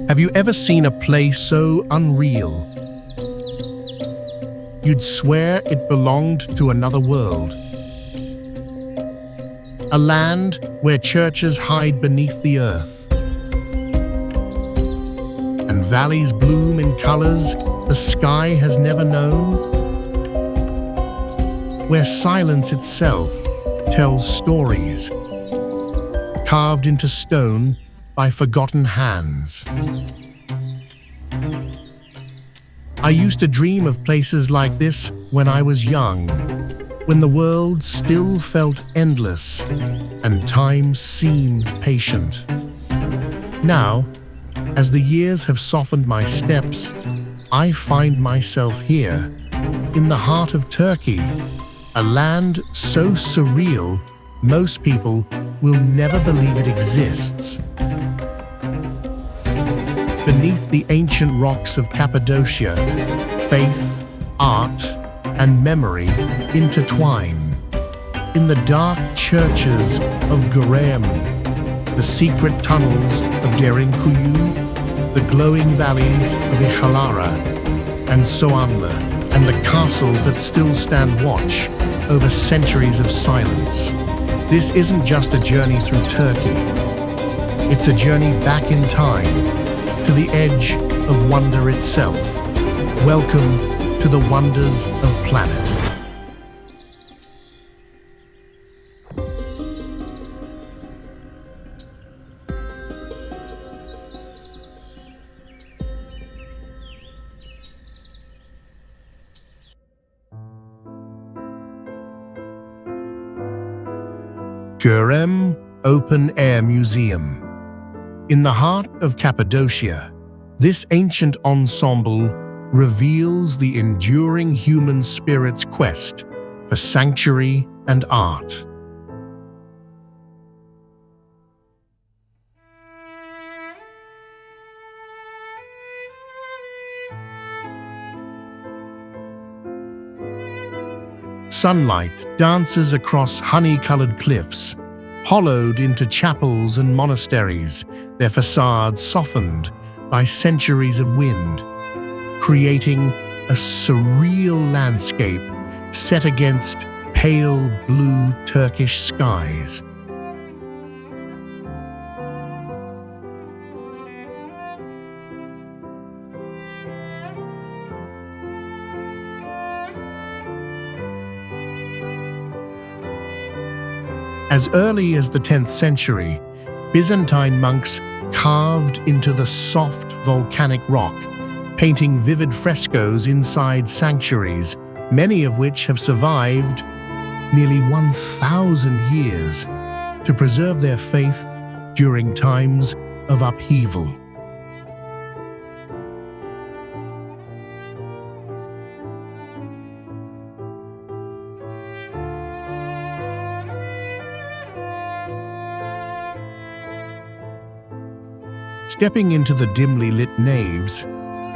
Have you ever seen a place so unreal you'd swear it belonged to another world? A land where churches hide beneath the earth and valleys bloom in colors the sky has never known, where silence itself tells stories carved into stone by forgotten hands. I used to dream of places like this when I was young, when the world still felt endless and time seemed patient. Now, as the years have softened my steps, I find myself here, in the heart of Turkey, a land so surreal most people will never believe it exists. Beneath the ancient rocks of Cappadocia, faith, art, and memory intertwine. In the dark churches of Göreme, the secret tunnels of Derinkuyu, the glowing valleys of Ihalara and Soğanlı, and the castles that still stand watch over centuries of silence. This isn't just a journey through Turkey. It's a journey back in time, to the edge of wonder itself. Welcome to the wonders of planet. Göreme Open Air Museum. In the heart of Cappadocia, this ancient ensemble reveals the enduring human spirit's quest for sanctuary and art. Sunlight dances across honey-colored cliffs, hollowed into chapels and monasteries, their facades softened by centuries of wind, creating a surreal landscape set against pale blue Turkish skies. As early as the 10th century, Byzantine monks carved into the soft volcanic rock, painting vivid frescoes inside sanctuaries, many of which have survived nearly 1,000 years to preserve their faith during times of upheaval. Stepping into the dimly lit naves,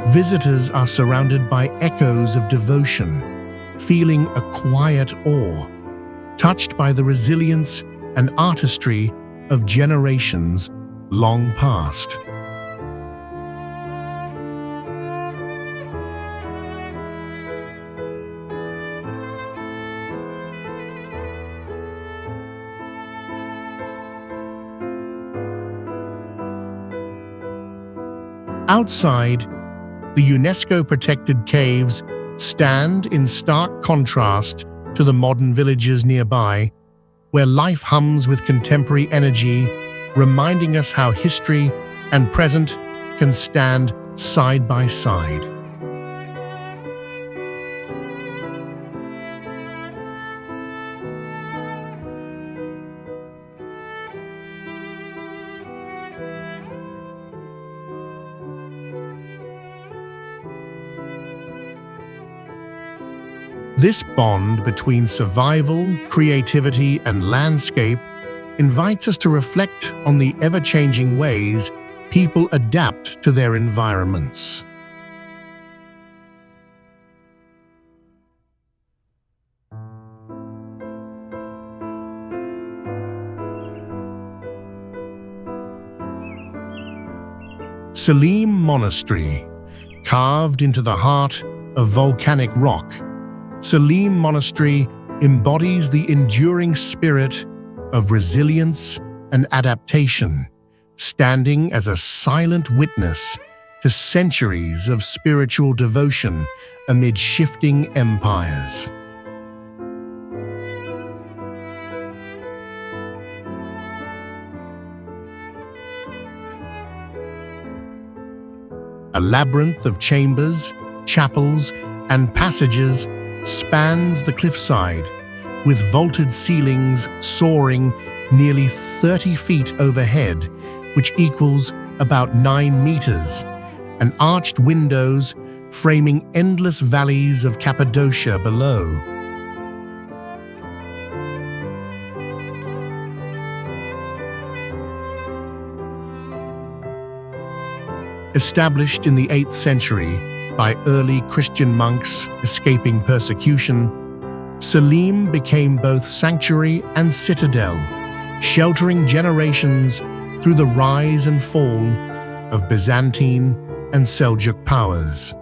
visitors are surrounded by echoes of devotion, feeling a quiet awe, touched by the resilience and artistry of generations long past. Outside, the UNESCO-protected caves stand in stark contrast to the modern villages nearby, where life hums with contemporary energy, reminding us how history and present can stand side by side. This bond between survival, creativity, and landscape invites us to reflect on the ever-changing ways people adapt to their environments. Selim Monastery, carved into the heart of volcanic rock. Selim Monastery embodies the enduring spirit of resilience and adaptation, standing as a silent witness to centuries of spiritual devotion amid shifting empires. A labyrinth of chambers, chapels, and passages spans the cliffside, with vaulted ceilings soaring nearly 30 feet overhead, which equals about 9 meters, and arched windows framing endless valleys of Cappadocia below. Established in the 8th century by early Christian monks escaping persecution, Selim became both sanctuary and citadel, sheltering generations through the rise and fall of Byzantine and Seljuk powers.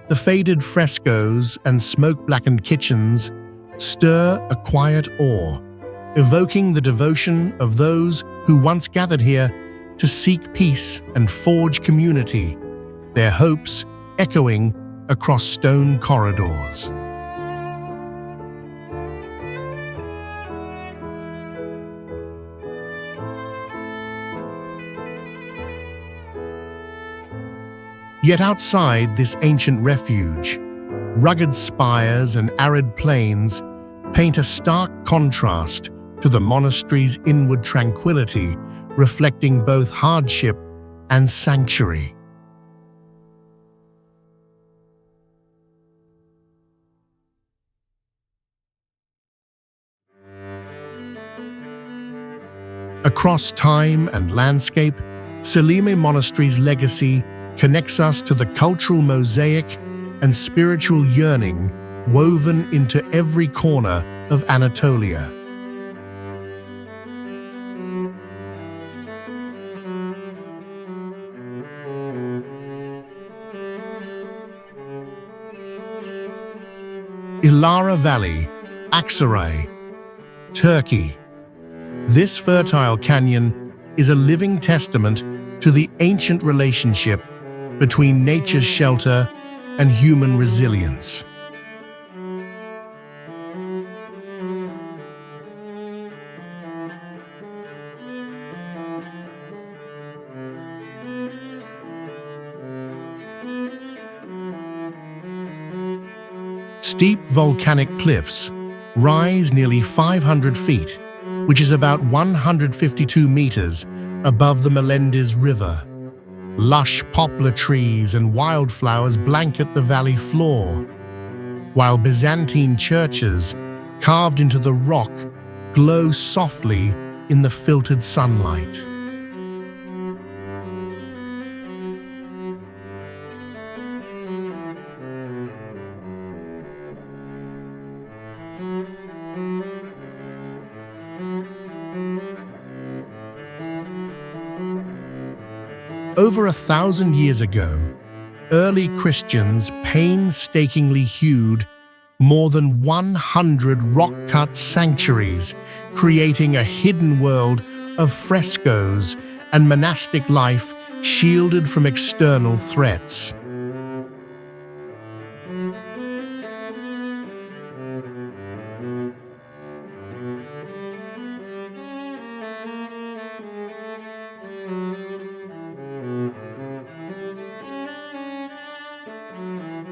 The faded frescoes and smoke-blackened kitchens stir a quiet awe, evoking the devotion of those who once gathered here to seek peace and forge community, their hopes echoing across stone corridors. Yet outside this ancient refuge, rugged spires and arid plains paint a stark contrast to the monastery's inward tranquility, reflecting both hardship and sanctuary. Across time and landscape, Selim Monastery's legacy connects us to the cultural mosaic and spiritual yearning woven into every corner of Anatolia. Ilara Valley, Aksaray, Turkey. This fertile canyon is a living testament to the ancient relationship between nature's shelter and human resilience. Steep volcanic cliffs rise nearly 500 feet, which is about 152 meters above the Melendez River. Lush poplar trees and wildflowers blanket the valley floor, while Byzantine churches, carved into the rock, glow softly in the filtered sunlight. Over 1,000 years ago, early Christians painstakingly hewed more than 100 rock-cut sanctuaries, creating a hidden world of frescoes and monastic life shielded from external threats.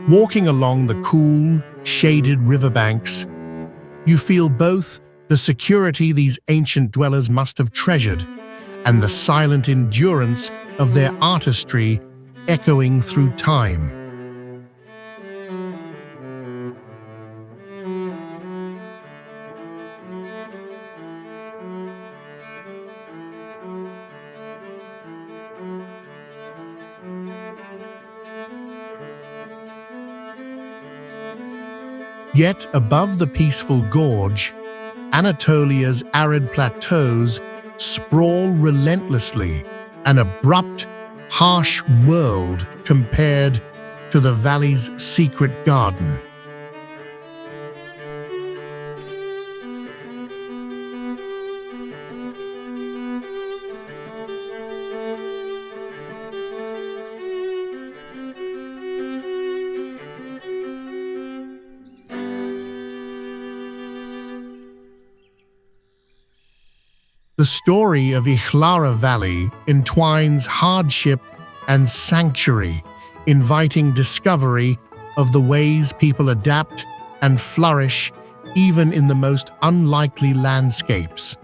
Walking along the cool, shaded riverbanks, you feel both the security these ancient dwellers must have treasured and the silent endurance of their artistry echoing through time. Yet above the peaceful gorge, Anatolia's arid plateaus sprawl relentlessly, an abrupt, harsh world compared to the valley's secret garden. The story of Ihlara Valley entwines hardship and sanctuary, inviting discovery of the ways people adapt and flourish even in the most unlikely landscapes.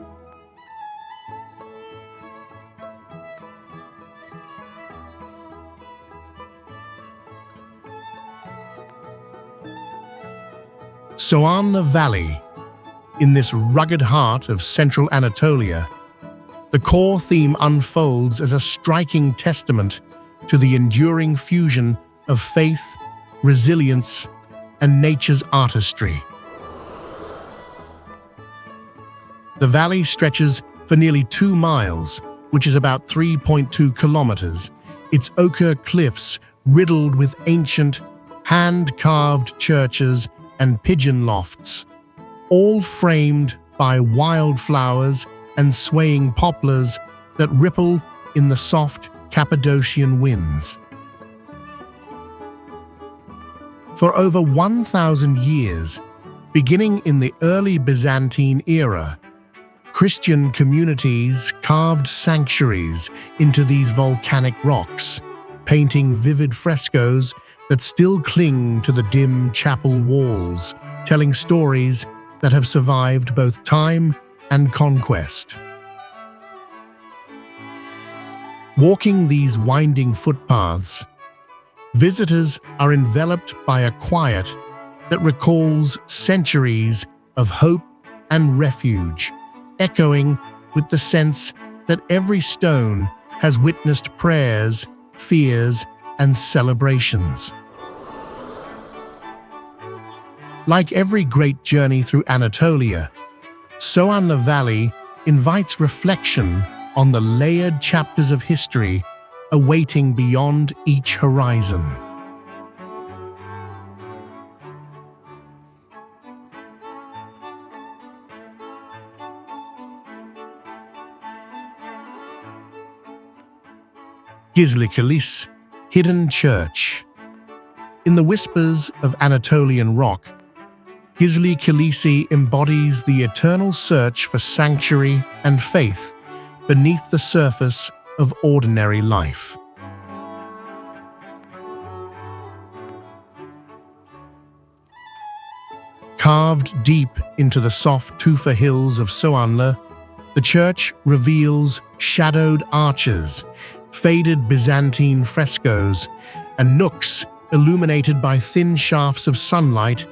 Soğanlı Valley. In this rugged heart of central Anatolia, the core theme unfolds as a striking testament to the enduring fusion of faith, resilience, and nature's artistry. The valley stretches for nearly 2 miles, which is about 3.2 kilometers, its ochre cliffs riddled with ancient, hand-carved churches and pigeon lofts, all framed by wildflowers and swaying poplars that ripple in the soft Cappadocian winds. For over 1,000 years, beginning in the early Byzantine era, Christian communities carved sanctuaries into these volcanic rocks, painting vivid frescoes that still cling to the dim chapel walls, telling stories that have survived both time and conquest. Walking these winding footpaths, visitors are enveloped by a quiet that recalls centuries of hope and refuge, echoing with the sense that every stone has witnessed prayers, fears, and celebrations. Like every great journey through Anatolia, Soğanlı Valley invites reflection on the layered chapters of history awaiting beyond each horizon. Gizli Kilise, Hidden Church. In the whispers of Anatolian rock, Gizli Kilise embodies the eternal search for sanctuary and faith beneath the surface of ordinary life. Carved deep into the soft tufa hills of Soğanlı, the church reveals shadowed arches, faded Byzantine frescoes, and nooks illuminated by thin shafts of sunlight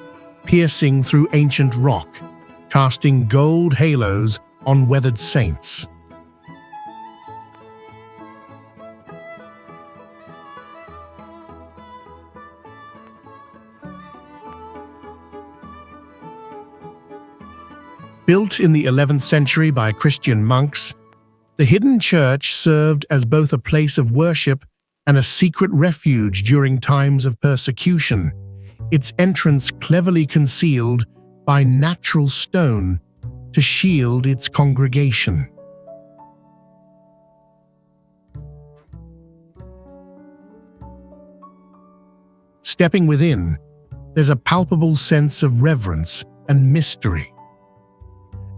piercing through ancient rock, casting gold halos on weathered saints. Built in the 11th century by Christian monks, the hidden church served as both a place of worship and a secret refuge during times of persecution, its entrance cleverly concealed by natural stone to shield its congregation. Stepping within, there's a palpable sense of reverence and mystery,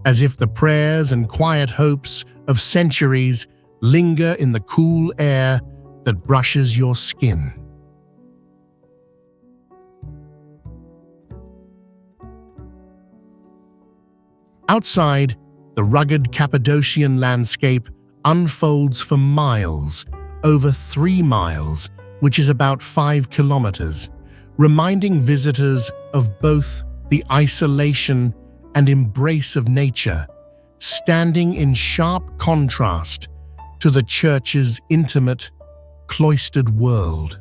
as if the prayers and quiet hopes of centuries linger in the cool air that brushes your skin. Outside, the rugged Cappadocian landscape unfolds for miles, over 3 miles, which is about 5 kilometers, reminding visitors of both the isolation and embrace of nature, standing in sharp contrast to the church's intimate, cloistered world.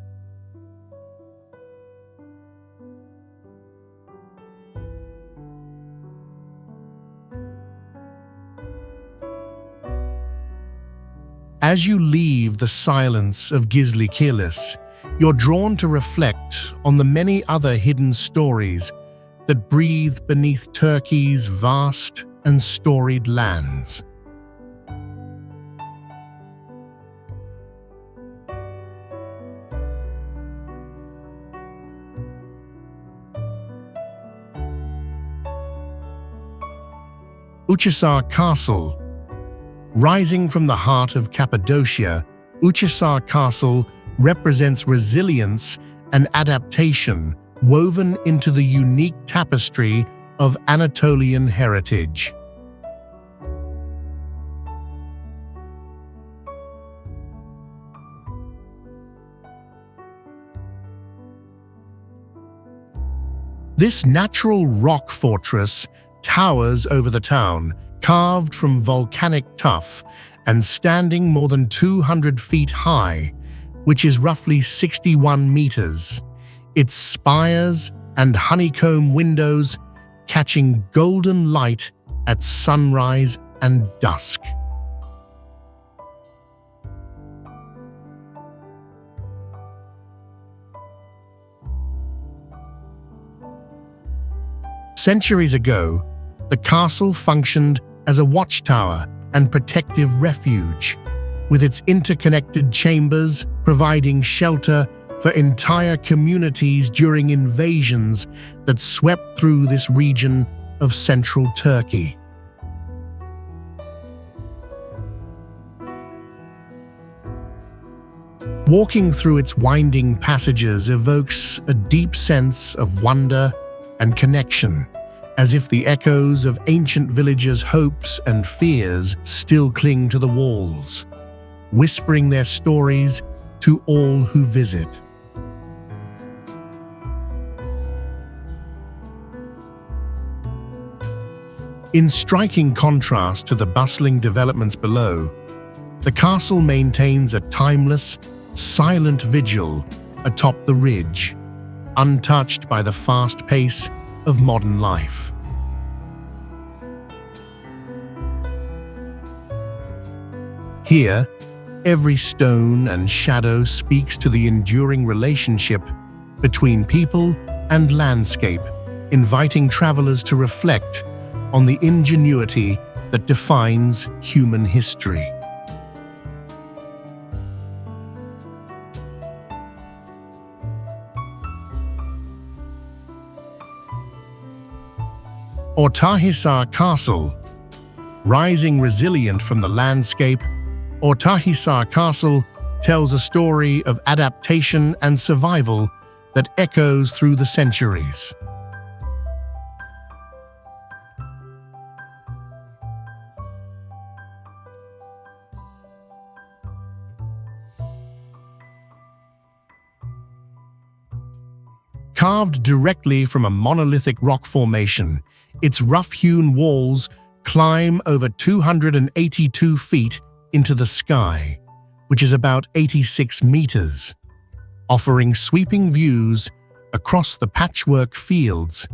As you leave the silence of Gizli Kilis, you're drawn to reflect on the many other hidden stories that breathe beneath Turkey's vast and storied lands. Uçhisar Castle. Rising from the heart of Cappadocia, Uçhisar Castle represents resilience and adaptation woven into the unique tapestry of Anatolian heritage. This natural rock fortress towers over the town, carved from volcanic tuff and standing more than 200 feet high, which is roughly 61 meters. Its spires and honeycomb windows catching golden light at sunrise and dusk. Centuries ago, the castle functioned as a watchtower and protective refuge, with its interconnected chambers providing shelter for entire communities during invasions that swept through this region of central Turkey. Walking through its winding passages evokes a deep sense of wonder and connection, as if the echoes of ancient villages' hopes and fears still cling to the walls, whispering their stories to all who visit. In striking contrast to the bustling developments below, the castle maintains a timeless, silent vigil atop the ridge, untouched by the fast pace of modern life. Here, every stone and shadow speaks to the enduring relationship between people and landscape, inviting travelers to reflect on the ingenuity that defines human history. Ortahisar Castle. Rising resilient from the landscape, Ortahisar Castle tells a story of adaptation and survival that echoes through the centuries. Carved directly from a monolithic rock formation, its rough-hewn walls climb over 282 feet into the sky, which is about 86 meters, offering sweeping views across the patchwork fields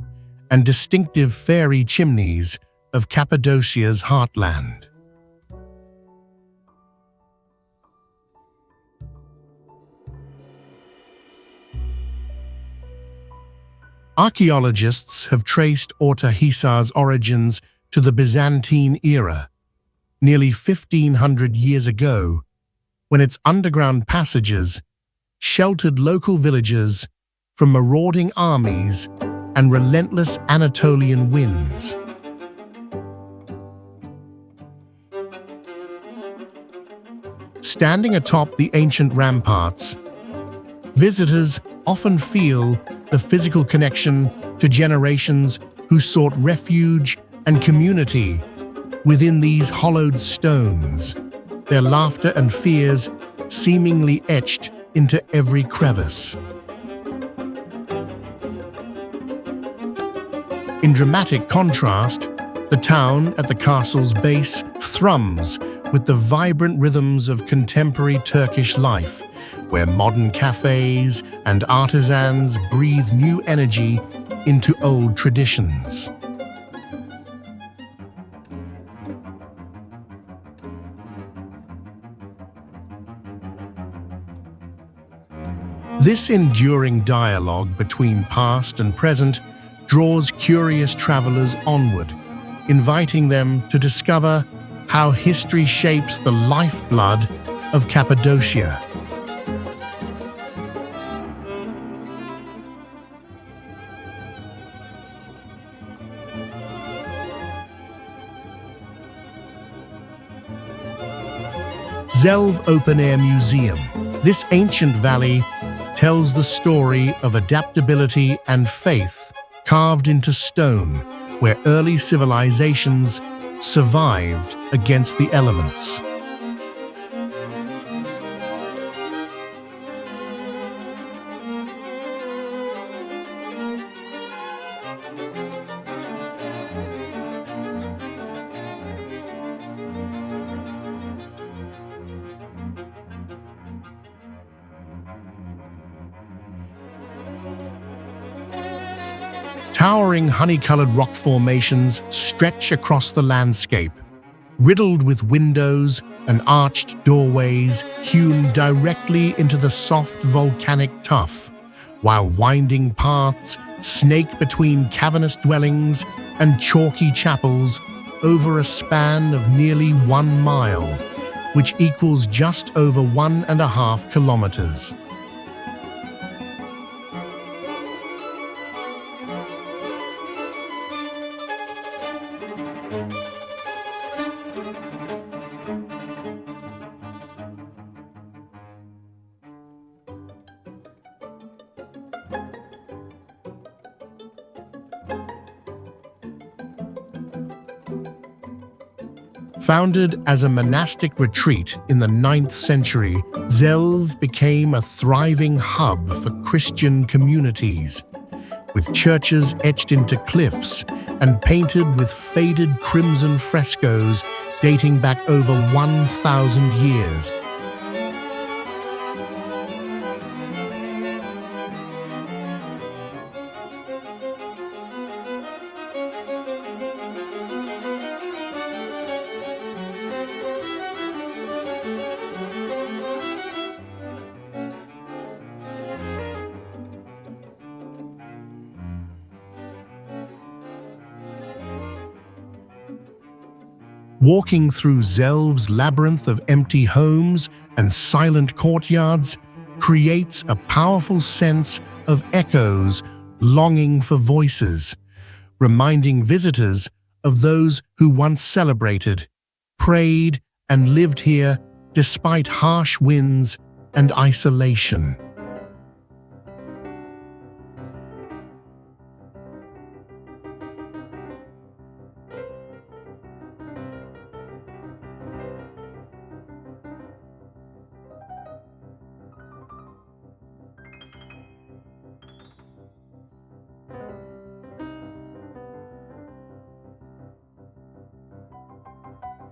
and distinctive fairy chimneys of Cappadocia's heartland. Archaeologists have traced Ortahisar's origins to the Byzantine era, nearly 1,500 years ago, when its underground passages sheltered local villagers from marauding armies and relentless Anatolian winds. Standing atop the ancient ramparts, visitors often feel the physical connection to generations who sought refuge and community within these hollowed stones, their laughter and fears seemingly etched into every crevice. In dramatic contrast, the town at the castle's base thrums with the vibrant rhythms of contemporary Turkish life, where modern cafes and artisans breathe new energy into old traditions. This enduring dialogue between past and present draws curious travelers onward, inviting them to discover how history shapes the lifeblood of Cappadocia. Göreme Open Air Museum. This ancient valley tells the story of adaptability and faith carved into stone, where early civilizations survived against the elements. Towering honey-colored rock formations stretch across the landscape, riddled with windows and arched doorways hewn directly into the soft volcanic tuff, while winding paths snake between cavernous dwellings and chalky chapels over a span of nearly 1 mile, which equals just over 1.5 kilometers. Founded as a monastic retreat in the 9th century, Göreme became a thriving hub for Christian communities, with churches etched into cliffs and painted with faded crimson frescoes dating back over 1,000 years. Walking through Göreme's labyrinth of empty homes and silent courtyards creates a powerful sense of echoes longing for voices, reminding visitors of those who once celebrated, prayed, and lived here despite harsh winds and isolation.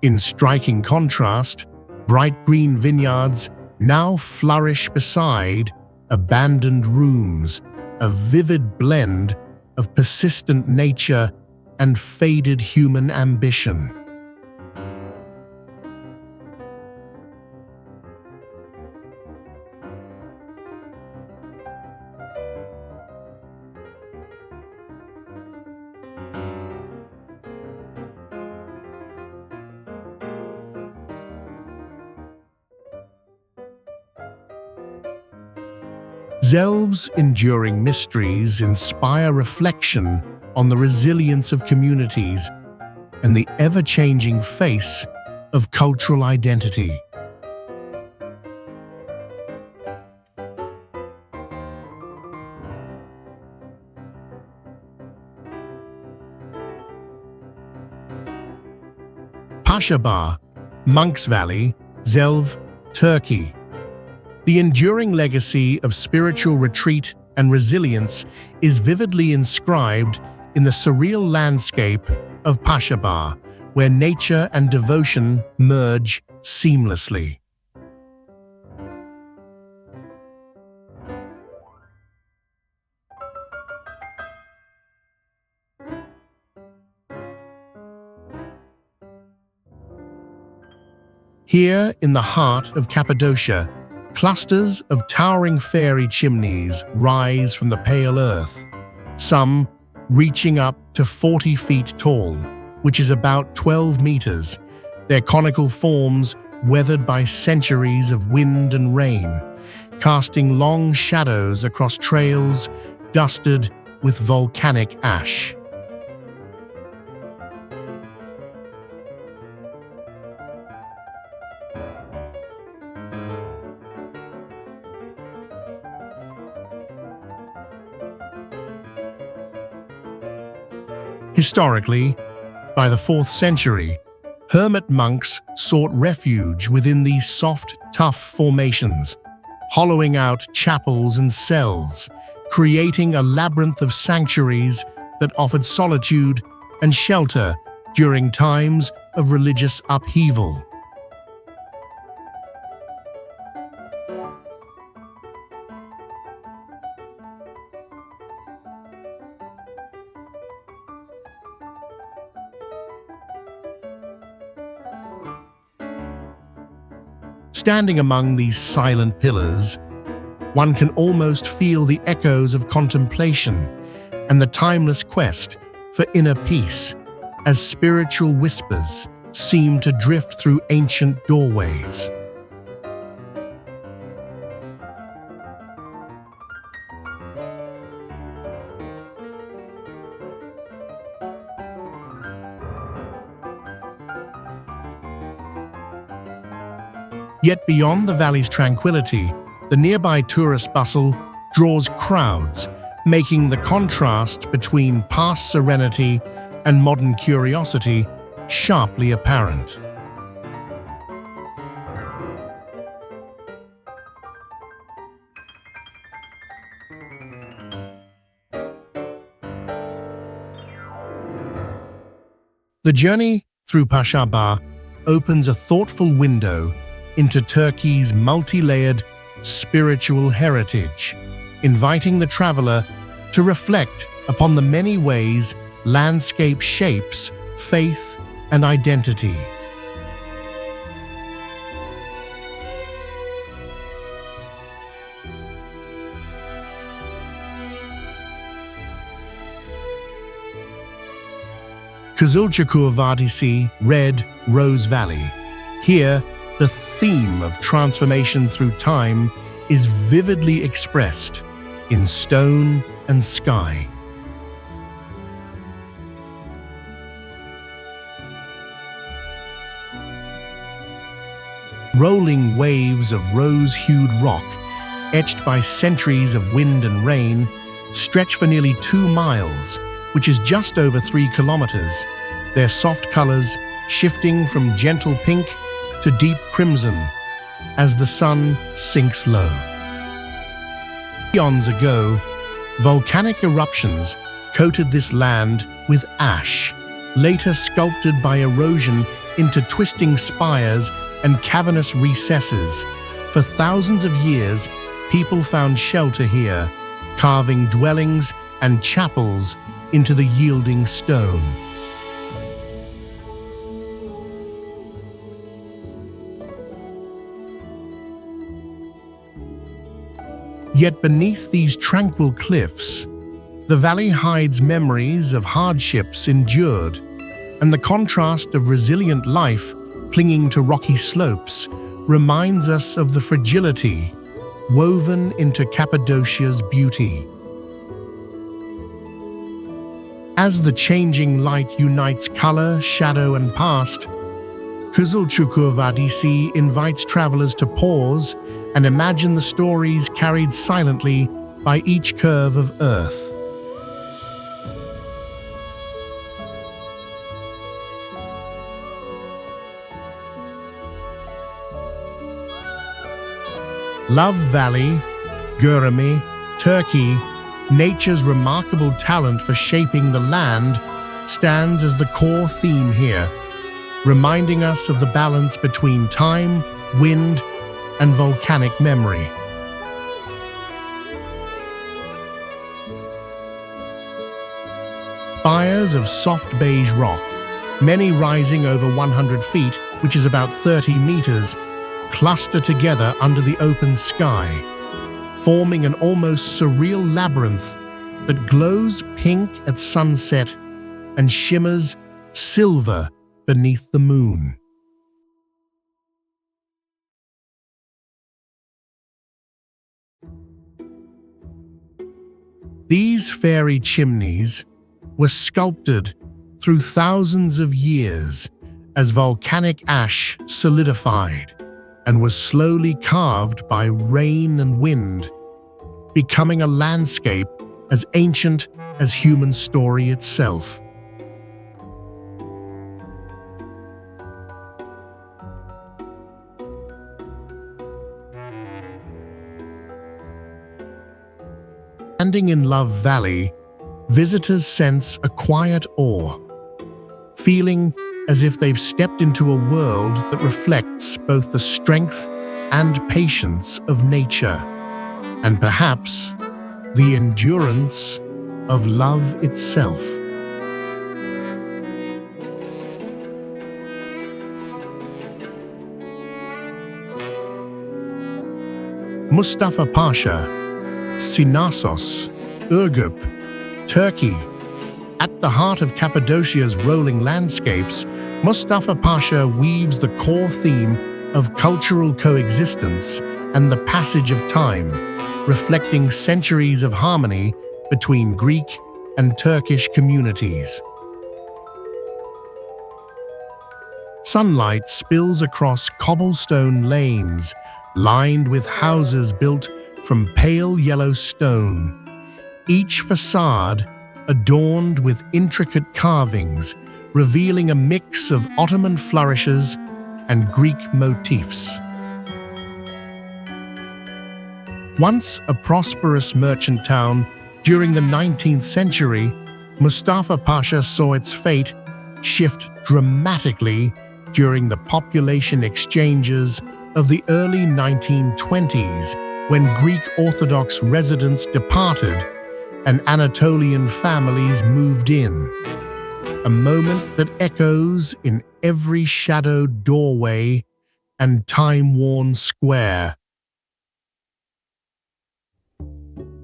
In striking contrast, bright green vineyards now flourish beside abandoned rooms, a vivid blend of persistent nature and faded human ambition. Göreme's enduring mysteries inspire reflection on the resilience of communities and the ever-changing face of cultural identity. Paşabağ, Monks Valley, Göreme, Turkey. The enduring legacy of spiritual retreat and resilience is vividly inscribed in the surreal landscape of Paşabağ, where nature and devotion merge seamlessly. Here, in the heart of Cappadocia, Clusters of towering fairy chimneys rise from the pale earth, some reaching up to 40 feet tall, which is about 12 meters, their conical forms weathered by centuries of wind and rain, casting long shadows across trails dusted with volcanic ash. Historically, by the 4th century, hermit monks sought refuge within these soft, tough formations, hollowing out chapels and cells, creating a labyrinth of sanctuaries that offered solitude and shelter during times of religious upheaval. Standing among these silent pillars, one can almost feel the echoes of contemplation and the timeless quest for inner peace as spiritual whispers seem to drift through ancient doorways. Yet beyond the valley's tranquility, the nearby tourist bustle draws crowds, making the contrast between past serenity and modern curiosity sharply apparent. The journey through Pashaba opens a thoughtful window into Turkey's multi-layered spiritual heritage, inviting the traveler to reflect upon the many ways landscape shapes faith and identity. Kızılçukur Vadisi, Red Rose Valley. Here, the theme of transformation through time is vividly expressed in stone and sky. Rolling waves of rose-hued rock, etched by centuries of wind and rain, stretch for nearly 2 miles, which is just over 3 kilometers, their soft colors shifting from gentle pink to deep crimson as the sun sinks low. Eons ago, volcanic eruptions coated this land with ash, later sculpted by erosion into twisting spires and cavernous recesses. For thousands of years, people found shelter here, carving dwellings and chapels into the yielding stone. Yet beneath these tranquil cliffs, the valley hides memories of hardships endured, and the contrast of resilient life clinging to rocky slopes reminds us of the fragility woven into Cappadocia's beauty. As the changing light unites color, shadow, and past, Kızılçukur Vadisi invites travelers to pause and imagine the stories carried silently by each curve of earth. Love Valley, Göreme, Turkey, nature's remarkable talent for shaping the land stands as the core theme here, reminding us of the balance between time, wind, and volcanic memory. Spires of soft beige rock, many rising over 100 feet, which is about 30 meters, cluster together under the open sky, forming an almost surreal labyrinth that glows pink at sunset and shimmers silver beneath the moon. These fairy chimneys were sculpted through thousands of years as volcanic ash solidified and was slowly carved by rain and wind, becoming a landscape as ancient as human story itself. Standing in Love Valley, visitors sense a quiet awe, feeling as if they've stepped into a world that reflects both the strength and patience of nature, and perhaps the endurance of love itself. Mustafa Pasha, Sinassos, Ürgüp, Turkey. At the heart of Cappadocia's rolling landscapes, Mustafa Pasha weaves the core theme of cultural coexistence and the passage of time, reflecting centuries of harmony between Greek and Turkish communities. Sunlight spills across cobblestone lanes, lined with houses built from pale yellow stone, each facade adorned with intricate carvings, revealing a mix of Ottoman flourishes and Greek motifs. Once a prosperous merchant town, during the 19th century, Mustafa Pasha saw its fate shift dramatically during the population exchanges of the early 1920s, when Greek Orthodox residents departed and Anatolian families moved in. A moment that echoes in every shadowed doorway and time-worn square.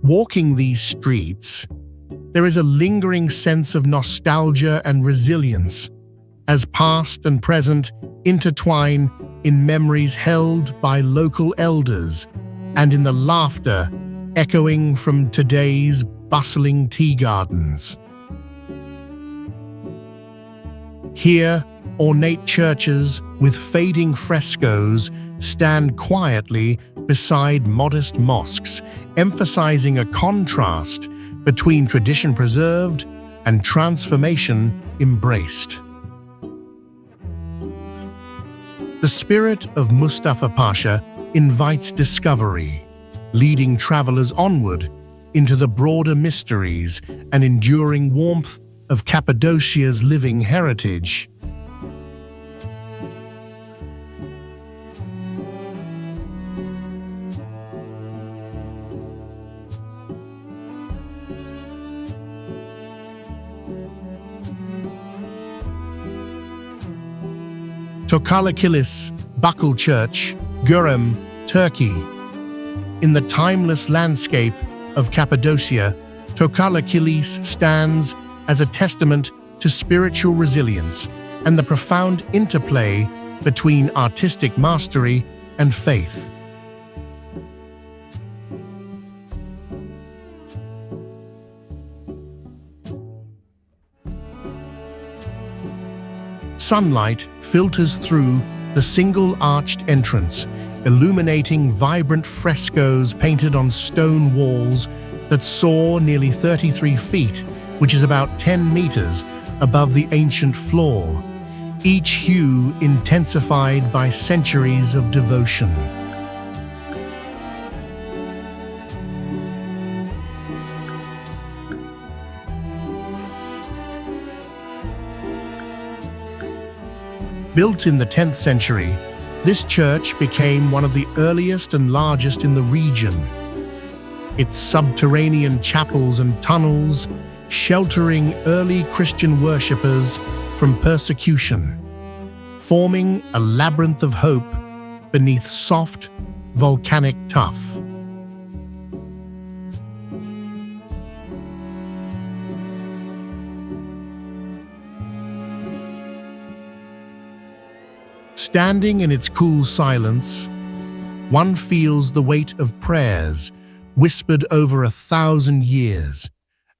Walking these streets, there is a lingering sense of nostalgia and resilience, as past and present intertwine in memories held by local elders and in the laughter echoing from today's bustling tea gardens. Here, ornate churches with fading frescoes stand quietly beside modest mosques, emphasizing a contrast between tradition preserved and transformation embraced. The spirit of Mustafa Pasha invites discovery, leading travelers onward into the broader mysteries and enduring warmth of Cappadocia's living heritage. Tokalakilis Bakul Church, Göreme, Turkey. In the timeless landscape of Cappadocia, Tokalakilis stands as a testament to spiritual resilience and the profound interplay between artistic mastery and faith. Sunlight filters through the single-arched entrance, illuminating vibrant frescoes painted on stone walls that soar nearly 33 feet, which is about 10 meters above the ancient floor, each hue intensified by centuries of devotion. Built in the 10th century, this church became one of the earliest and largest in the region. Its subterranean chapels and tunnels sheltering early Christian worshippers from persecution, forming a labyrinth of hope beneath soft, volcanic tuff. Standing in its cool silence, one feels the weight of prayers whispered over 1,000 years,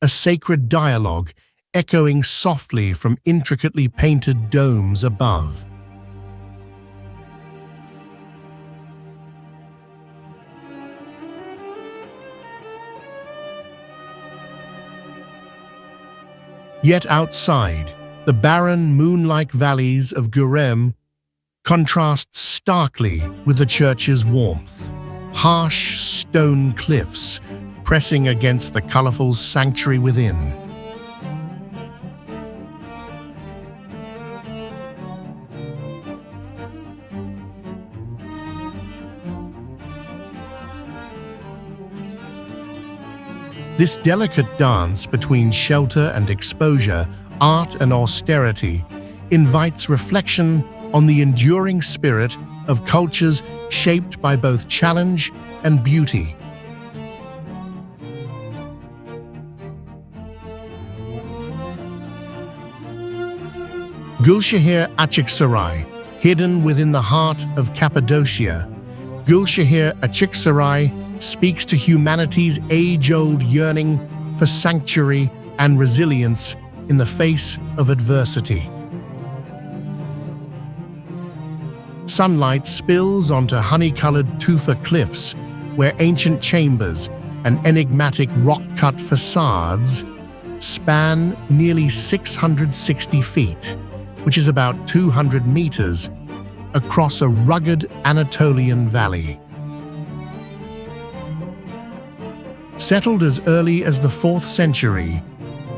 a sacred dialogue echoing softly from intricately painted domes above. Yet outside, the barren, moon-like valleys of Göreme contrast starkly with the church's warmth. Harsh stone cliffs pressing against the colorful sanctuary within. This delicate dance between shelter and exposure, art and austerity, invites reflection on the enduring spirit of cultures shaped by both challenge and beauty. Gülşehir Açıksaray, hidden within the heart of Cappadocia, Gülşehir Açıksaray speaks to humanity's age-old yearning for sanctuary and resilience in the face of adversity. Sunlight spills onto honey-colored tufa cliffs where ancient chambers and enigmatic rock-cut facades span nearly 660 feet, which is about 200 meters, across a rugged Anatolian valley. Settled as early as the 4th century,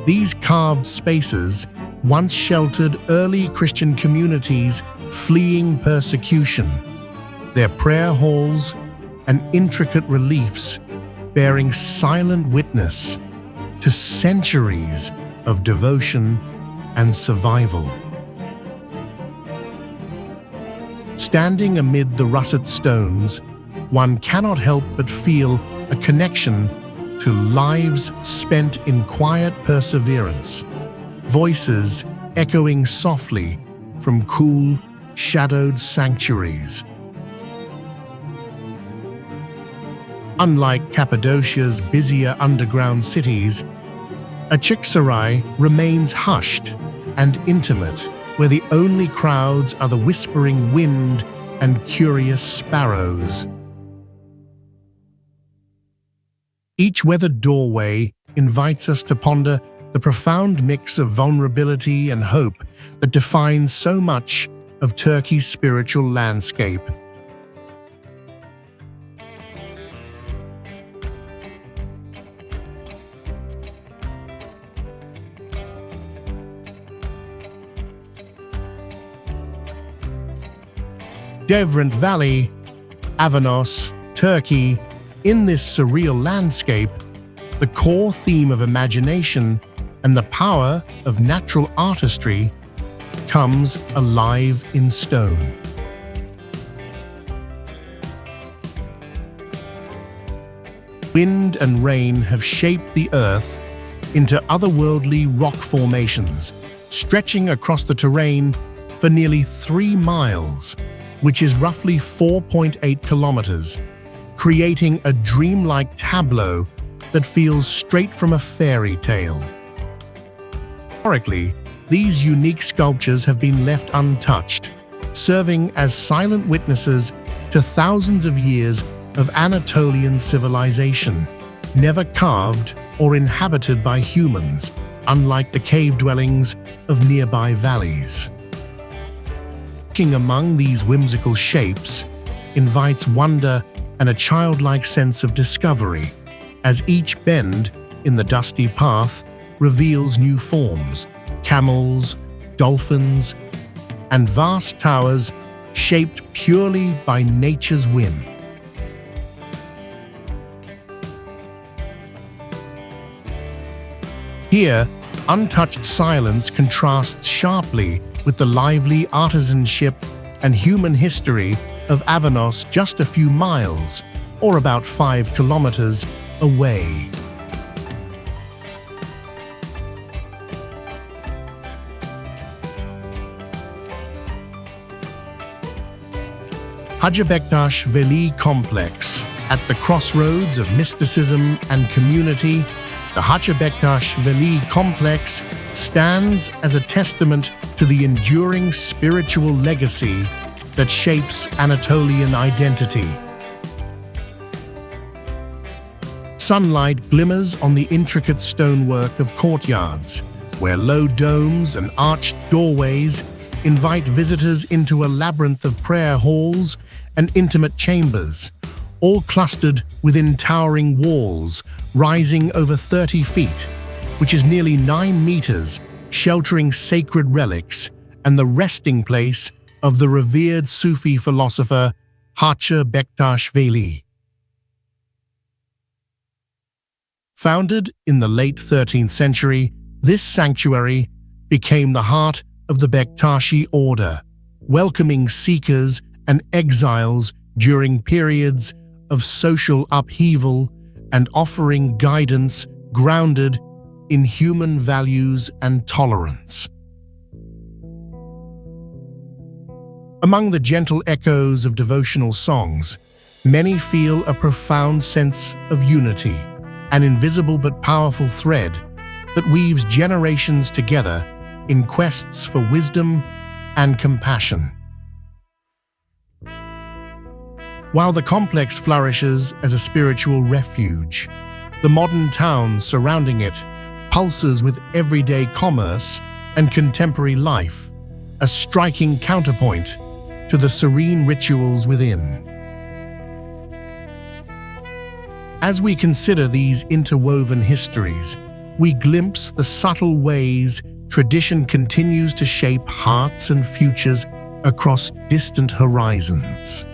these carved spaces once sheltered early Christian communities fleeing persecution, their prayer halls and intricate reliefs bearing silent witness to centuries of devotion and survival. Standing amid the russet stones, one cannot help but feel a connection to lives spent in quiet perseverance, voices echoing softly from cool, shadowed sanctuaries. Unlike Cappadocia's busier underground cities, Açıksaray remains hushed and intimate, where the only crowds are the whispering wind and curious sparrows. Each weathered doorway invites us to ponder the profound mix of vulnerability and hope that defines so much of Turkey's spiritual landscape. Devrent Valley, Avanos, Turkey. In this surreal landscape, the core theme of imagination and the power of natural artistry comes alive in stone. Wind and rain have shaped the earth into otherworldly rock formations, stretching across the terrain for nearly 3 miles, which is roughly 4.8 kilometers, creating a dreamlike tableau that feels straight from a fairy tale. Historically, these unique sculptures have been left untouched, serving as silent witnesses to thousands of years of Anatolian civilization, never carved or inhabited by humans, unlike the cave dwellings of nearby valleys. Walking among these whimsical shapes invites wonder and a childlike sense of discovery, as each bend in the dusty path reveals new forms, camels, dolphins, and vast towers shaped purely by nature's whim. Here, untouched silence contrasts sharply with the lively artisanship and human history of Avanos just a few miles, or about 5 kilometers, away. Hacı Bektaş Veli Complex. At the crossroads of mysticism and community, the Hacı Bektaş Veli Complex stands as a testament to the enduring spiritual legacy that shapes Anatolian identity. Sunlight glimmers on the intricate stonework of courtyards, where low domes and arched doorways invite visitors into a labyrinth of prayer halls and intimate chambers, all clustered within towering walls rising over 30 feet, which is nearly 9 meters, sheltering sacred relics and the resting place of the revered Sufi philosopher Hacı Bektaş Veli. Founded in the late 13th century, this sanctuary became the heart of the Bektashi order, welcoming seekers and exiles during periods of social upheaval and offering guidance grounded in human values and tolerance. Among the gentle echoes of devotional songs, many feel a profound sense of unity, an invisible but powerful thread that weaves generations together in quests for wisdom and compassion. While the complex flourishes as a spiritual refuge, the modern town surrounding it pulses with everyday commerce and contemporary life, a striking counterpoint to the serene rituals within. As we consider these interwoven histories, we glimpse the subtle ways tradition continues to shape hearts and futures across distant horizons.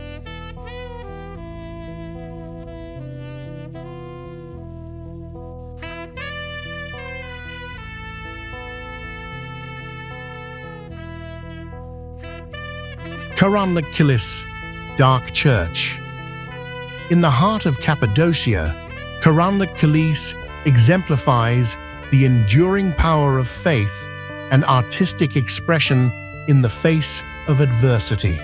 Karanlık Kilis, Dark Church. In the heart of Cappadocia, Karanlık Kilis exemplifies the enduring power of faith and artistic expression in the face of adversity.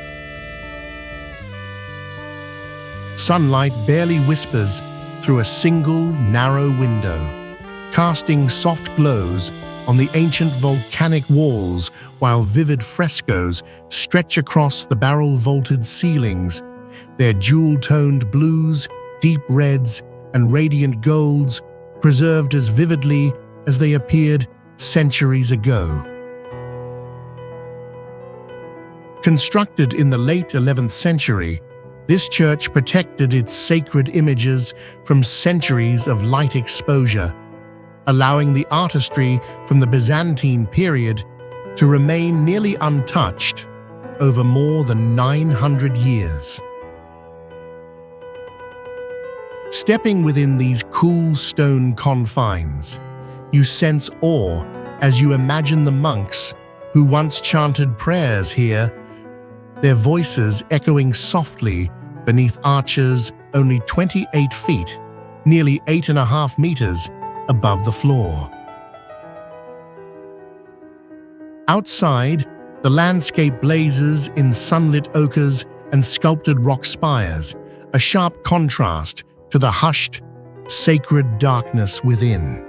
Sunlight barely whispers through a single narrow window, casting soft glows on the ancient volcanic walls, while vivid frescoes stretch across the barrel-vaulted ceilings, their jewel-toned blues, deep reds, and radiant golds preserved as vividly as they appeared centuries ago. Constructed in the late 11th century, this church protected its sacred images from centuries of light exposure, allowing the artistry from the Byzantine period to remain nearly untouched over more than 900 years. Stepping within these cool stone confines, you sense awe as you imagine the monks who once chanted prayers here, their voices echoing softly beneath arches only 28 feet, nearly 8.5 meters, above the floor. Outside, the landscape blazes in sunlit ochres and sculpted rock spires, a sharp contrast to the hushed, sacred darkness within.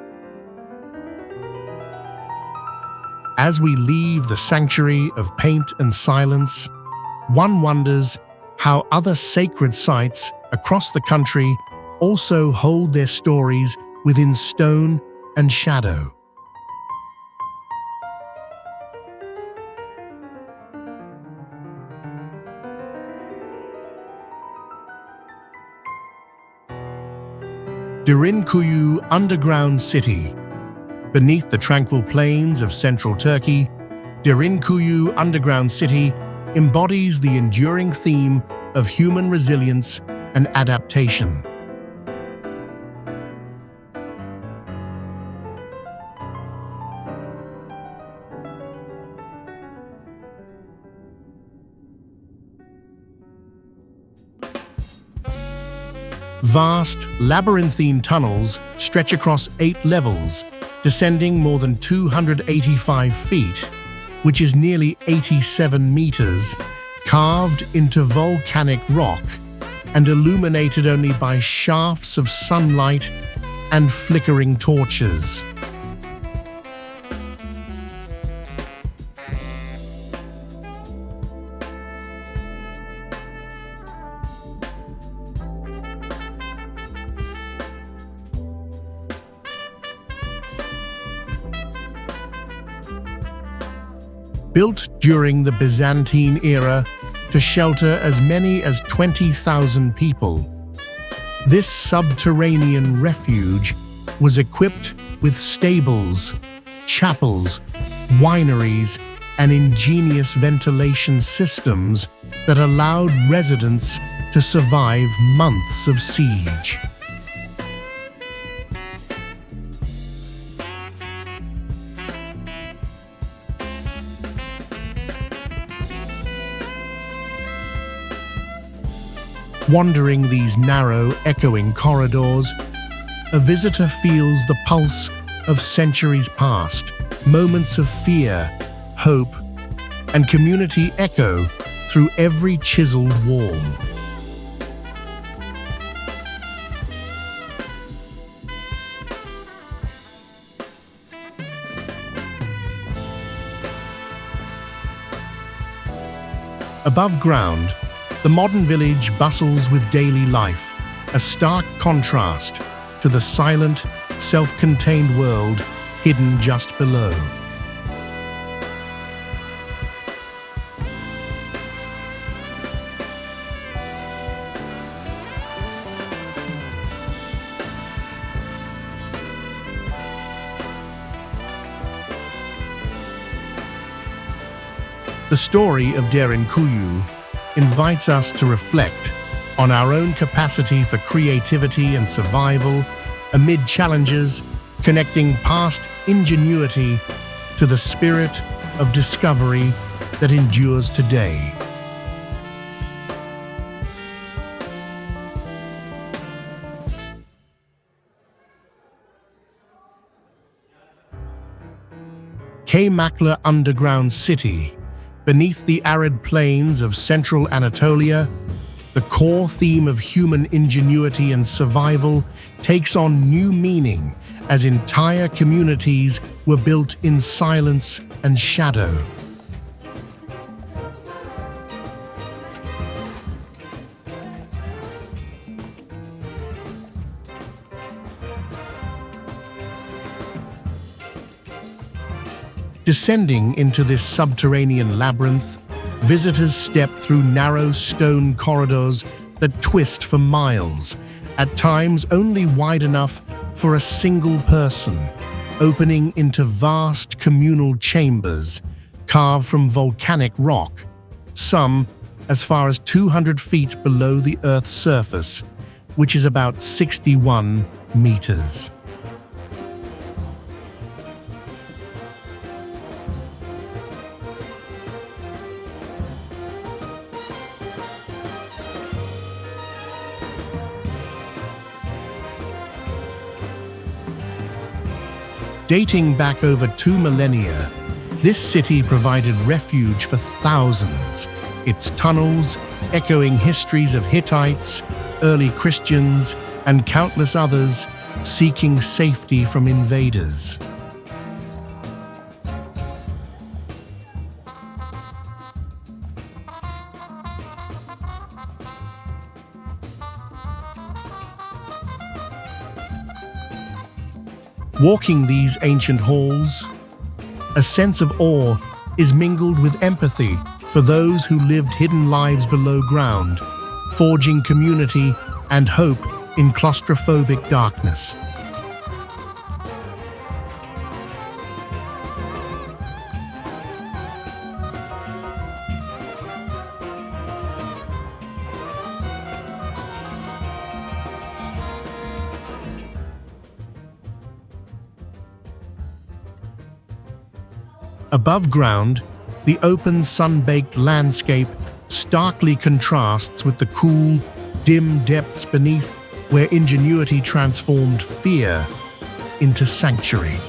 As we leave the sanctuary of paint and silence, one wonders how other sacred sites across the country also hold their stories within stone and shadow. Derinkuyu Underground City. Beneath the tranquil plains of central Turkey, Derinkuyu Underground City embodies the enduring theme of human resilience and adaptation. Vast, labyrinthine tunnels stretch across 8 levels, descending more than 285 feet, which is nearly 87 meters, carved into volcanic rock and illuminated only by shafts of sunlight and flickering torches. Built during the Byzantine era to shelter as many as 20,000 people, this subterranean refuge was equipped with stables, chapels, wineries, and ingenious ventilation systems that allowed residents to survive months of siege. Wandering these narrow, echoing corridors, a visitor feels the pulse of centuries past, moments of fear, hope, and community echo through every chiseled wall. Above ground, the modern village bustles with daily life, a stark contrast to the silent, self-contained world hidden just below. The story of Derinkuyu invites us to reflect on our own capacity for creativity and survival amid challenges, connecting past ingenuity to the spirit of discovery that endures today. Kaymaklı underground city. Beneath the arid plains of central Anatolia, the core theme of human ingenuity and survival takes on new meaning as entire communities were built in silence and shadow. Descending into this subterranean labyrinth, visitors step through narrow stone corridors that twist for miles, at times only wide enough for a single person, opening into vast communal chambers carved from volcanic rock, some as far as 200 feet below the Earth's surface, which is about 61 meters. Dating back over 2 millennia, this city provided refuge for thousands, its tunnels echoing histories of Hittites, early Christians, and countless others seeking safety from invaders. Walking these ancient halls, a sense of awe is mingled with empathy for those who lived hidden lives below ground, forging community and hope in claustrophobic darkness. Above ground, the open, sun-baked landscape starkly contrasts with the cool, dim depths beneath where ingenuity transformed fear into sanctuary.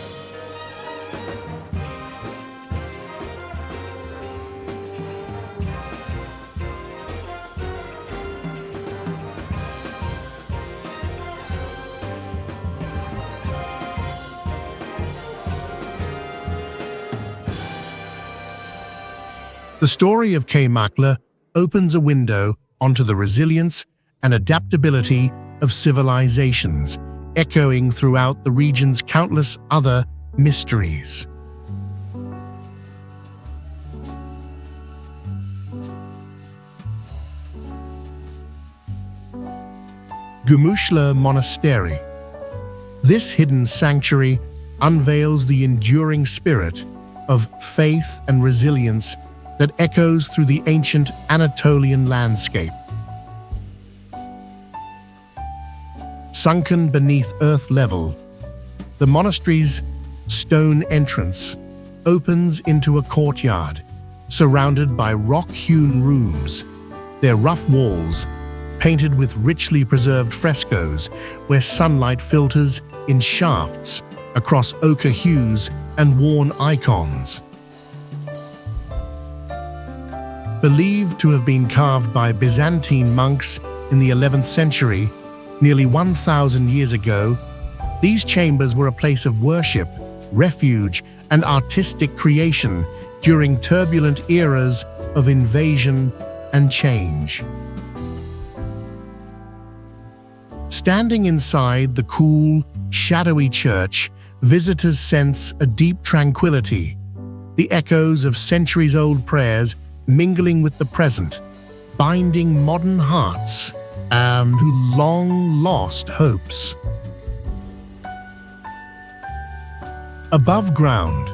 The story of Kaymaklı opens a window onto the resilience and adaptability of civilizations, echoing throughout the region's countless other mysteries. Gümüşlü Monastery. This hidden sanctuary unveils the enduring spirit of faith and resilience that echoes through the ancient Anatolian landscape. Sunken beneath earth level, the monastery's stone entrance opens into a courtyard surrounded by rock-hewn rooms, their rough walls painted with richly preserved frescoes where sunlight filters in shafts across ochre hues and worn icons. Believed to have been carved by Byzantine monks in the 11th century, nearly 1,000 years ago, these chambers were a place of worship, refuge, and artistic creation during turbulent eras of invasion and change. Standing inside the cool, shadowy church, visitors sense a deep tranquility, the echoes of centuries-old prayers mingling with the present, binding modern hearts to long-lost hopes. Above ground,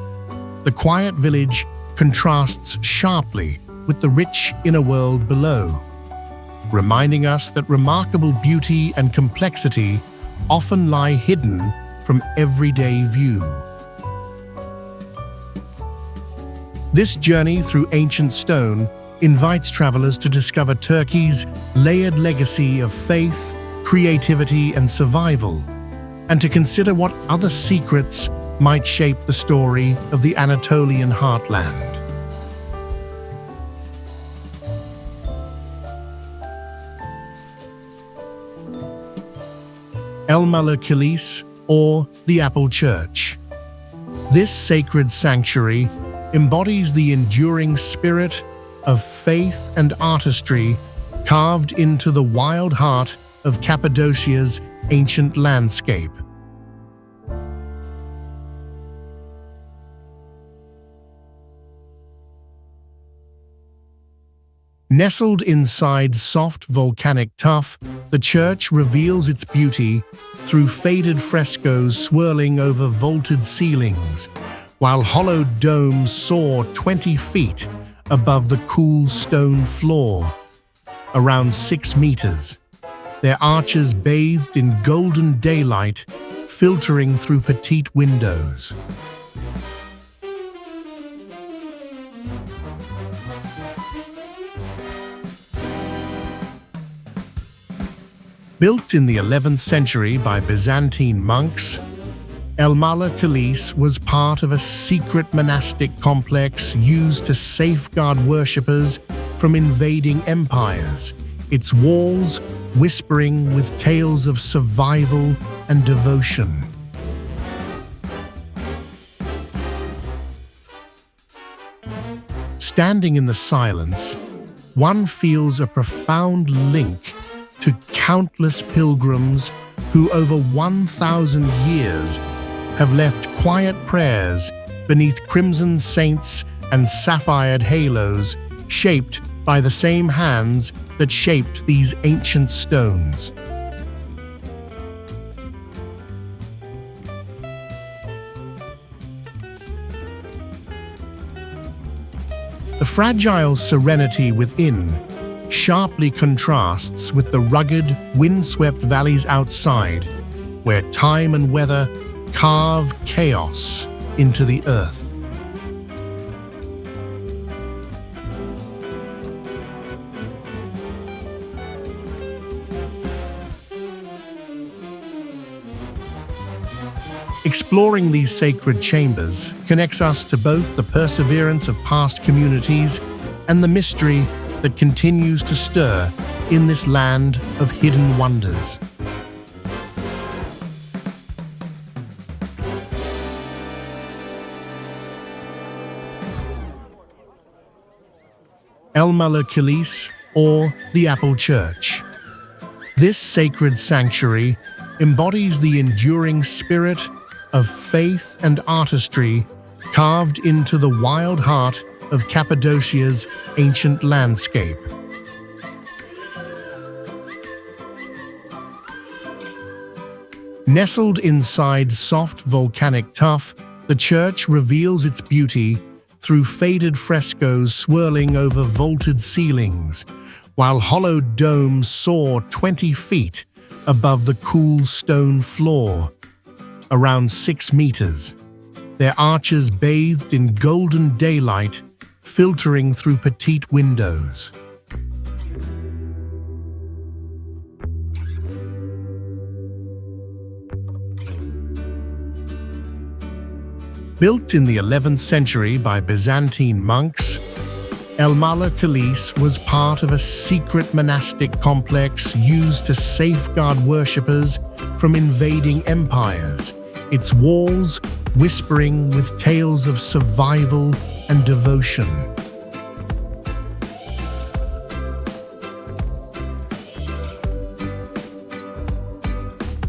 the quiet village contrasts sharply with the rich inner world below, reminding us that remarkable beauty and complexity often lie hidden from everyday view. This journey through ancient stone invites travelers to discover Turkey's layered legacy of faith, creativity, and survival, and to consider what other secrets might shape the story of the Anatolian heartland. Elmalı Kilise, or the Apple Church. This sacred sanctuary embodies the enduring spirit of faith and artistry carved into the wild heart of Cappadocia's ancient landscape. Nestled inside soft volcanic tuff, the church reveals its beauty through faded frescoes swirling over vaulted ceilings, while hollowed domes soar 20 feet above the cool stone floor, around 6 meters, their arches bathed in golden daylight filtering through petite windows. Built in the 11th century by Byzantine monks, Elmalı Kilise was part of a secret monastic complex used to safeguard worshippers from invading empires, its walls whispering with tales of survival and devotion. Standing in the silence, one feels a profound link to countless pilgrims who over 1,000 years have left quiet prayers beneath crimson saints and sapphired halos shaped by the same hands that shaped these ancient stones. The fragile serenity within sharply contrasts with the rugged, windswept valleys outside, where time and weather carve chaos into the earth. Exploring these sacred chambers connects us to both the perseverance of past communities and the mystery that continues to stir in this land of hidden wonders. Elmalı Kilise, or the Apple Church. This sacred sanctuary embodies the enduring spirit of faith and artistry carved into the wild heart of Cappadocia's ancient landscape. Nestled inside soft volcanic tuff, the church reveals its beauty through faded frescoes swirling over vaulted ceilings, while hollowed domes soar 20 feet above the cool stone floor, around 6 meters, their arches bathed in golden daylight filtering through petite windows. Built in the 11th century by Byzantine monks, Elmalı Kilise was part of a secret monastic complex used to safeguard worshippers from invading empires, its walls whispering with tales of survival and devotion.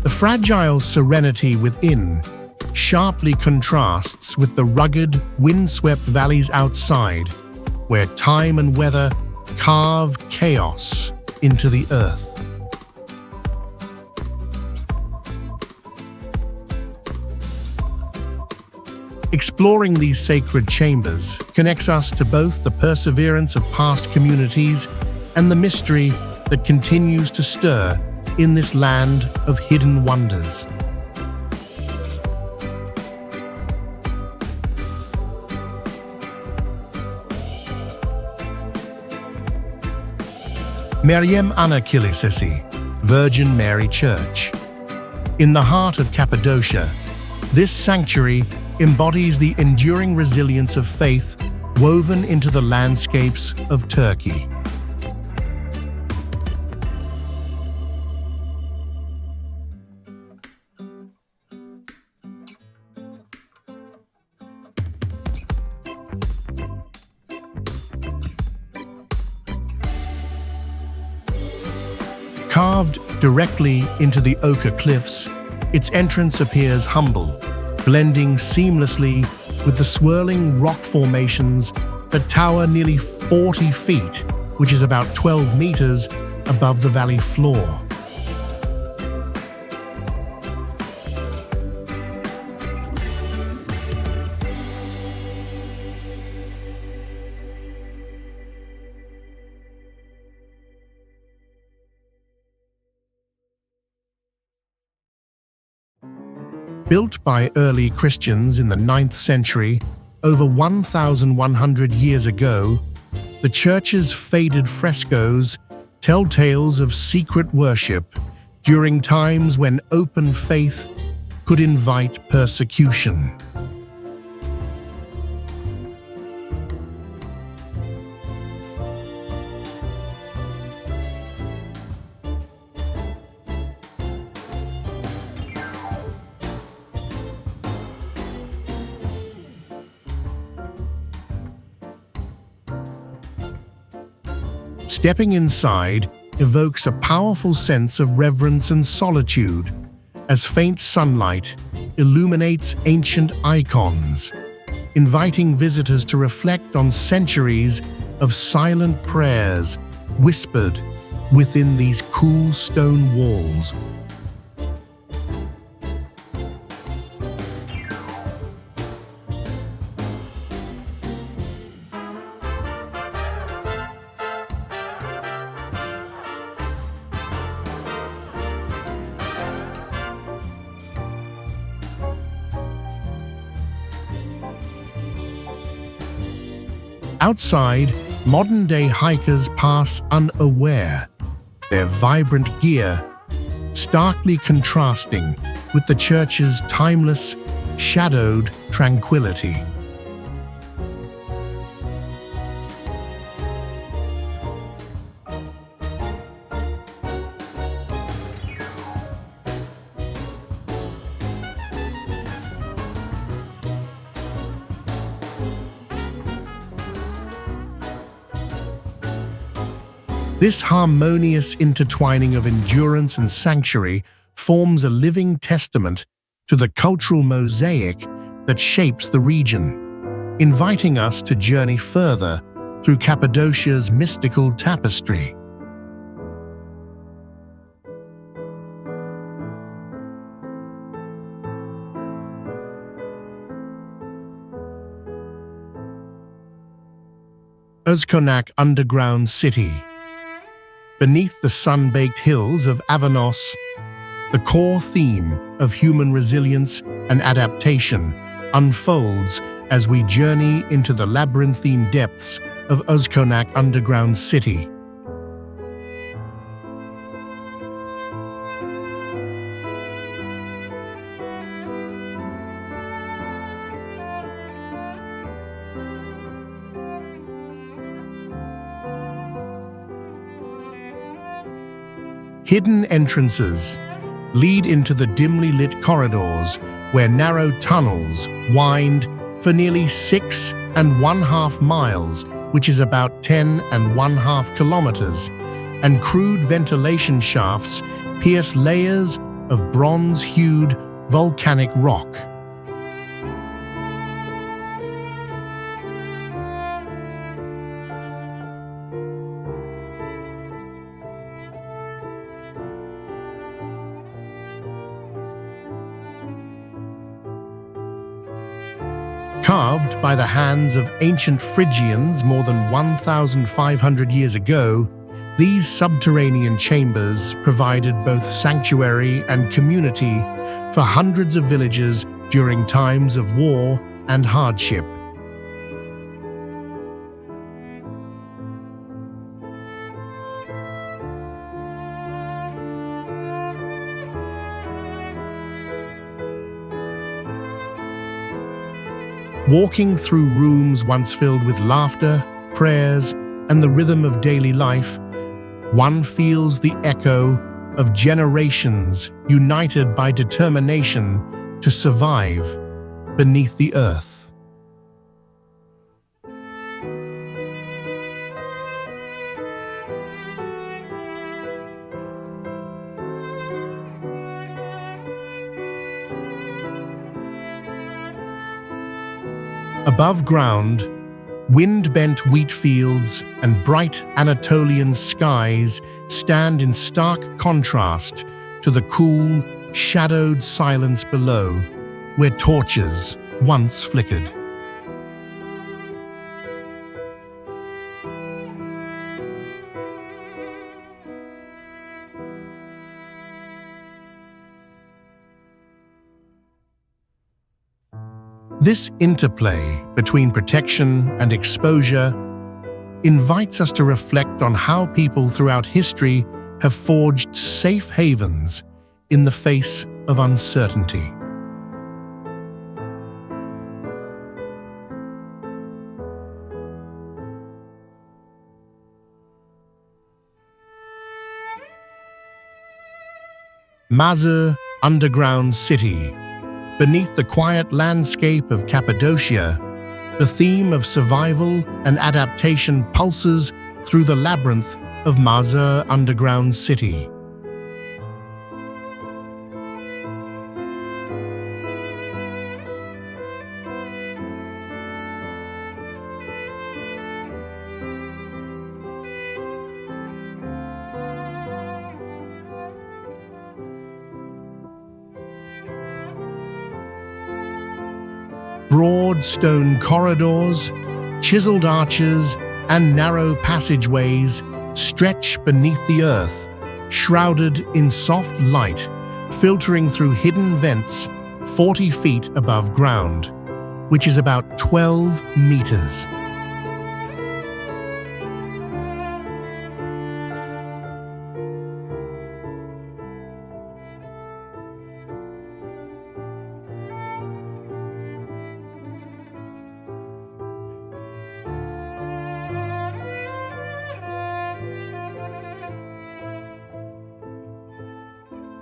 The fragile serenity within sharply contrasts with the rugged, windswept valleys outside, where time and weather carve chaos into the earth. Exploring these sacred chambers connects us to both the perseverance of past communities and the mystery that continues to stir in this land of hidden wonders. Meryem Ana Kilisesi, Virgin Mary Church. In the heart of Cappadocia, this sanctuary embodies the enduring resilience of faith woven into the landscapes of Turkey. Carved directly into the ochre cliffs, its entrance appears humble, blending seamlessly with the swirling rock formations that tower nearly 40 feet, which is about 12 meters above the valley floor. Built by early Christians in the 9th century, over 1,100 years ago, the church's faded frescoes tell tales of secret worship during times when open faith could invite persecution. Stepping inside evokes a powerful sense of reverence and solitude, as faint sunlight illuminates ancient icons, inviting visitors to reflect on centuries of silent prayers whispered within these cool stone walls. Outside, modern-day hikers pass unaware, their vibrant gear starkly contrasting with the church's timeless shadowed tranquility. This harmonious intertwining of endurance and sanctuary forms a living testament to the cultural mosaic that shapes the region, inviting us to journey further through Cappadocia's mystical tapestry. Özkonak Underground City. Beneath the sun-baked hills of Avanos, the core theme of human resilience and adaptation unfolds as we journey into the labyrinthine depths of Özkonak Underground City. Hidden entrances lead into the dimly lit corridors where narrow tunnels wind for nearly 6.5 miles, which is about 10.5 kilometers, and crude ventilation shafts pierce layers of bronze-hued volcanic rock. Carved by the hands of ancient Phrygians more than 1,500 years ago, these subterranean chambers provided both sanctuary and community for hundreds of villagers during times of war and hardship. Walking through rooms once filled with laughter, prayers, and the rhythm of daily life, one feels the echo of generations united by determination to survive beneath the earth. Above ground, wind-bent wheat fields and bright Anatolian skies stand in stark contrast to the cool, shadowed silence below, where torches once flickered. This interplay between protection and exposure invites us to reflect on how people throughout history have forged safe havens in the face of uncertainty. Mazur Underground City. Beneath the quiet landscape of Cappadocia, the theme of survival and adaptation pulses through the labyrinth of Mazur Underground City. Broad stone corridors, chiseled arches, and narrow passageways stretch beneath the earth, shrouded in soft light, filtering through hidden vents 40 feet above ground, which is about 12 meters.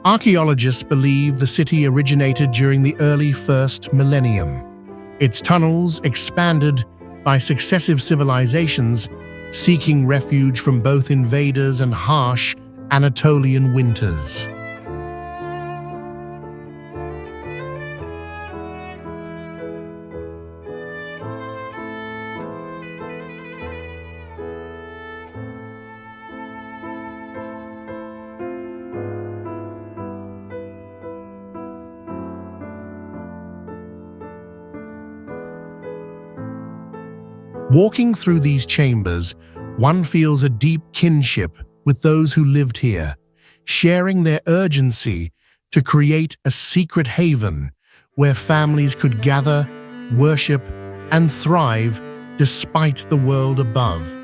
Archaeologists believe the city originated during the early first millennium. Its tunnels expanded by successive civilizations seeking refuge from both invaders and harsh Anatolian winters. Walking through these chambers, one feels a deep kinship with those who lived here, sharing their urgency to create a secret haven where families could gather, worship, and thrive despite the world above.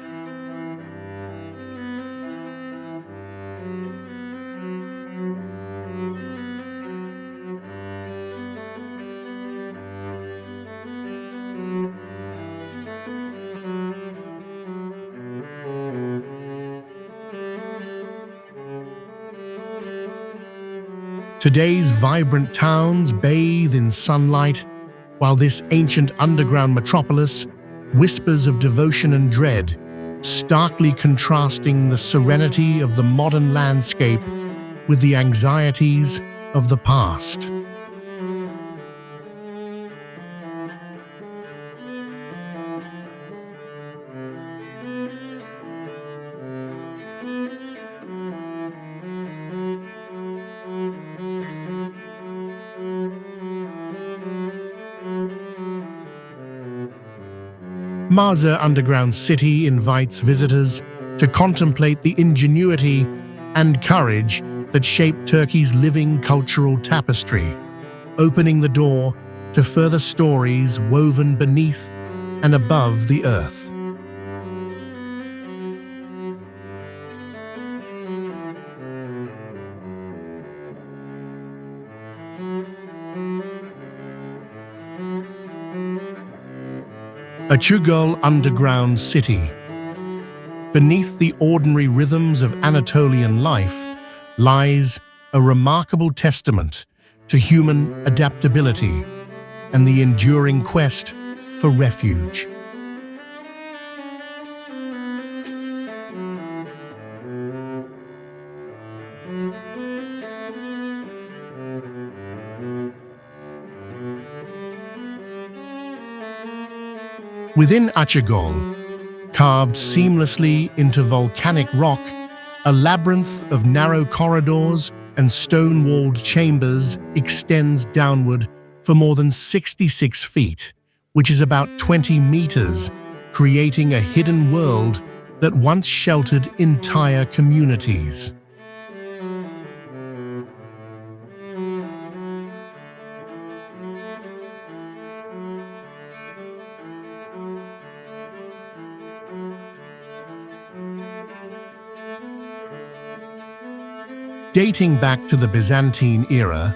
Today's vibrant towns bathe in sunlight, while this ancient underground metropolis whispers of devotion and dread, starkly contrasting the serenity of the modern landscape with the anxieties of the past. Marza Underground City invites visitors to contemplate the ingenuity and courage that shaped Turkey's living cultural tapestry, opening the door to further stories woven beneath and above the earth. Achugol Underground City. Beneath the ordinary rhythms of Anatolian life lies a remarkable testament to human adaptability and the enduring quest for refuge. Within Achugol, carved seamlessly into volcanic rock, a labyrinth of narrow corridors and stone-walled chambers extends downward for more than 66 feet, which is about 20 meters, creating a hidden world that once sheltered entire communities. Dating back to the Byzantine era,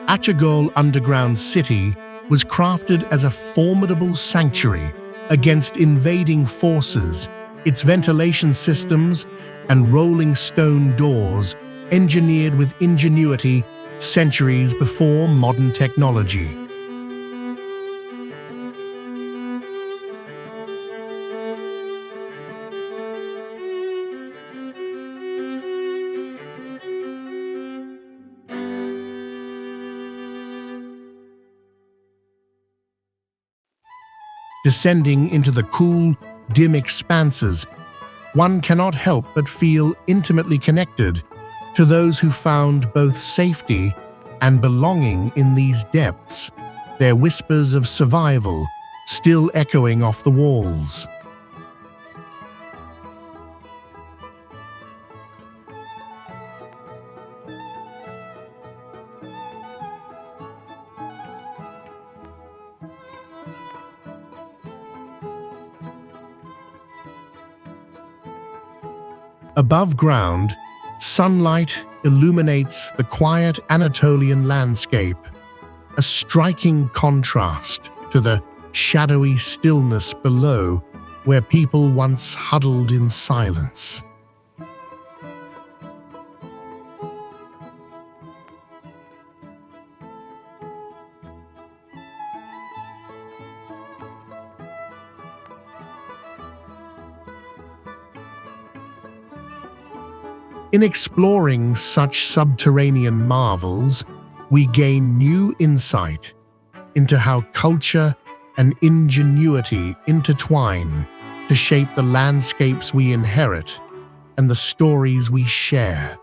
Achugol Underground City was crafted as a formidable sanctuary against invading forces, its ventilation systems and rolling stone doors engineered with ingenuity centuries before modern technology. Descending into the cool, dim expanses, one cannot help but feel intimately connected to those who found both safety and belonging in these depths, their whispers of survival still echoing off the walls. Above ground, sunlight illuminates the quiet Anatolian landscape, a striking contrast to the shadowy stillness below where people once huddled in silence. In exploring such subterranean marvels, we gain new insight into how culture and ingenuity intertwine to shape the landscapes we inherit and the stories we share.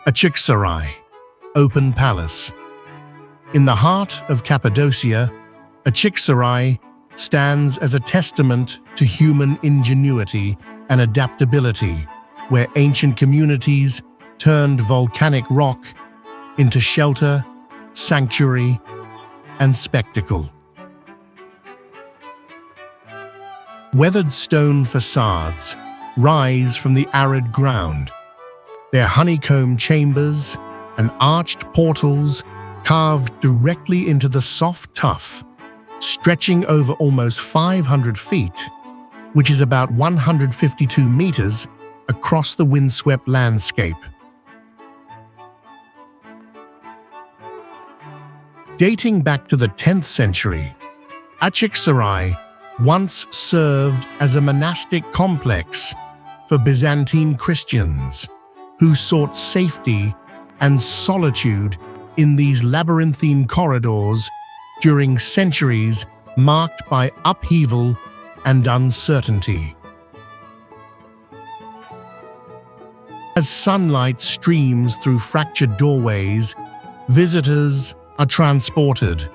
Achiksaray, Open Palace. In the heart of Cappadocia, Achiksaray stands as a testament to human ingenuity and adaptability, where ancient communities turned volcanic rock into shelter, sanctuary, and spectacle. Weathered stone facades rise from the arid ground, their honeycomb chambers and arched portals carved directly into the soft tuff, stretching over almost 500 feet, which is about 152 meters across the windswept landscape. Dating back to the 10th century, Achiksaray once served as a monastic complex for Byzantine Christians who sought safety and solitude in these labyrinthine corridors during centuries marked by upheaval and uncertainty. As sunlight streams through fractured doorways, visitors are transported,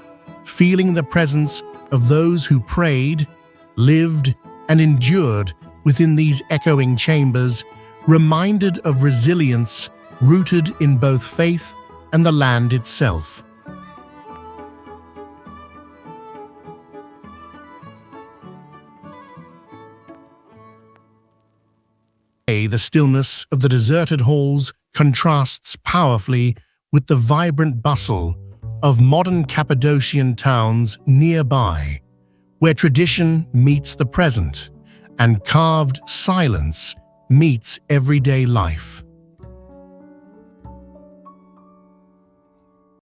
feeling the presence of those who prayed, lived, and endured within these echoing chambers, reminded of resilience rooted in both faith and the land itself. The stillness of the deserted halls contrasts powerfully with the vibrant bustle of modern Cappadocian towns nearby, where tradition meets the present and carved silence meets everyday life.